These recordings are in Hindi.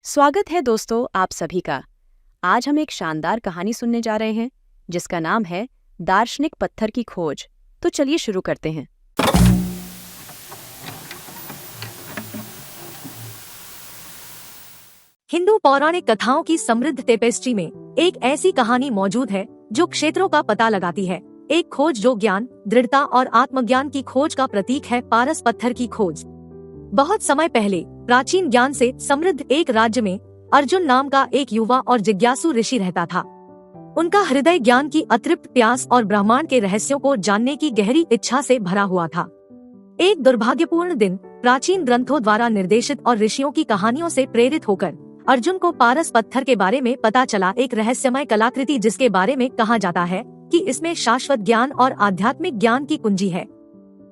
स्वागत है दोस्तों आप सभी का। आज हम एक शानदार कहानी सुनने जा रहे हैं जिसका नाम है दार्शनिक पत्थर की खोज। तो चलिए शुरू करते हैं। हिंदू पौराणिक कथाओं की समृद्ध टेपेस्ट्री में एक ऐसी कहानी मौजूद है जो क्षेत्रों का पता लगाती है। एक खोज जो ज्ञान, दृढ़ता और आत्मज्ञान की खोज का प्रतीक है। पारस पत्थर की खोज। बहुत समय पहले प्राचीन ज्ञान से समृद्ध एक राज्य में अर्जुन नाम का एक युवा और जिज्ञासु ऋषि रहता था। उनका हृदय ज्ञान की अतृप्त प्यास और ब्रह्मांड के रहस्यों को जानने की गहरी इच्छा से भरा हुआ था। एक दुर्भाग्यपूर्ण दिन प्राचीन ग्रंथों द्वारा निर्देशित और ऋषियों की कहानियों से प्रेरित होकर अर्जुन को पारस पत्थर के बारे में पता चला। एक रहस्यमय कलाकृति जिसके बारे में कहा जाता है कि इसमें शाश्वत ज्ञान और आध्यात्मिक ज्ञान की कुंजी है।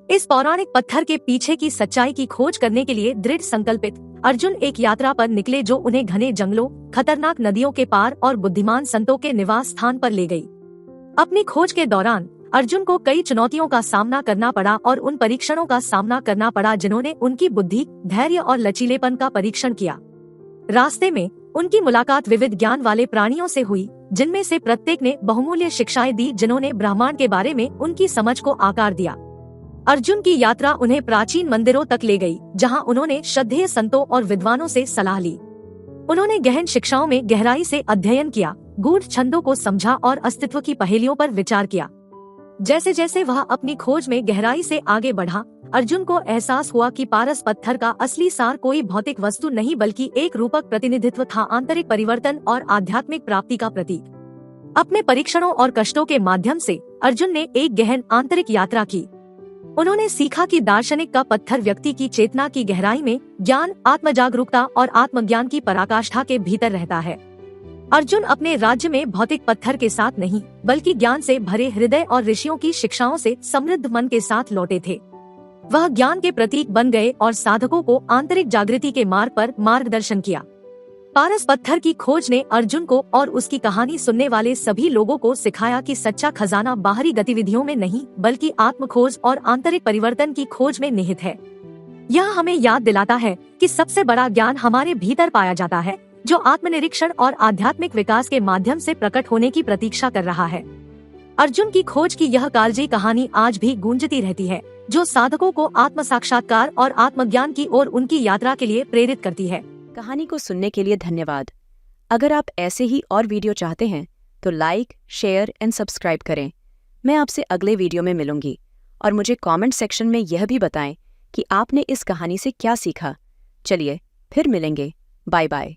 इस पौराणिक पत्थर के पीछे की सच्चाई की खोज करने के लिए दृढ़ संकल्पित अर्जुन एक यात्रा पर निकले जो उन्हें घने जंगलों, खतरनाक नदियों के पार और बुद्धिमान संतों के निवास स्थान पर ले गई। अपनी खोज के दौरान अर्जुन को कई चुनौतियों का सामना करना पड़ा और उन परीक्षणों का सामना करना पड़ा जिन्होंने उनकी बुद्धि, धैर्य और लचीलेपन का परीक्षण किया। रास्ते में उनकी मुलाकात विविध ज्ञान वाले प्राणियों से हुई जिनमें से प्रत्येक ने बहुमूल्य शिक्षाएं दी जिन्होंने ब्रह्मांड के बारे में उनकी समझ को आकार दिया। अर्जुन की यात्रा उन्हें प्राचीन मंदिरों तक ले गई जहां उन्होंने श्रद्धेय संतों और विद्वानों से सलाह ली। उन्होंने गहन शिक्षाओं में गहराई से अध्ययन किया, गूढ़ छंदों को समझा और अस्तित्व की पहेलियों पर विचार किया। जैसे जैसे वह अपनी खोज में गहराई से आगे बढ़ा, अर्जुन को एहसास हुआ कि पारस पत्थर का असली सार कोई भौतिक वस्तु नहीं बल्कि एक रूपक प्रतिनिधित्व था, आंतरिक परिवर्तन और आध्यात्मिक प्राप्ति का प्रतीक। अपने परीक्षणों और कष्टों के माध्यम से अर्जुन ने एक गहन आंतरिक यात्रा की। उन्होंने सीखा कि दार्शनिक का पत्थर व्यक्ति की चेतना की गहराई में ज्ञान, आत्मजागरूकता और आत्मज्ञान की पराकाष्ठा के भीतर रहता है। अर्जुन अपने राज्य में भौतिक पत्थर के साथ नहीं बल्कि ज्ञान से भरे हृदय और ऋषियों की शिक्षाओं से समृद्ध मन के साथ लौटे थे। वह ज्ञान के प्रतीक बन गए और साधकों को आंतरिक जागृति के मार्ग पर मार्गदर्शन किया। पारस पत्थर की खोज ने अर्जुन को और उसकी कहानी सुनने वाले सभी लोगों को सिखाया कि सच्चा खजाना बाहरी गतिविधियों में नहीं बल्कि आत्मखोज और आंतरिक परिवर्तन की खोज में निहित है। यह हमें याद दिलाता है कि सबसे बड़ा ज्ञान हमारे भीतर पाया जाता है, जो आत्मनिरीक्षण और आध्यात्मिक विकास के माध्यम से प्रकट होने की प्रतीक्षा कर रहा है। अर्जुन की खोज की यह कालजयी कहानी आज भी गूंजती रहती है, जो साधकों को आत्म साक्षात्कार और आत्मज्ञान की ओर उनकी यात्रा के लिए प्रेरित करती है। कहानी को सुनने के लिए धन्यवाद। अगर आप ऐसे ही और वीडियो चाहते हैं तो लाइक, शेयर एंड सब्सक्राइब करें। मैं आपसे अगले वीडियो में मिलूंगी और मुझे कमेंट सेक्शन में यह भी बताएं कि आपने इस कहानी से क्या सीखा। चलिए फिर मिलेंगे। Bye bye.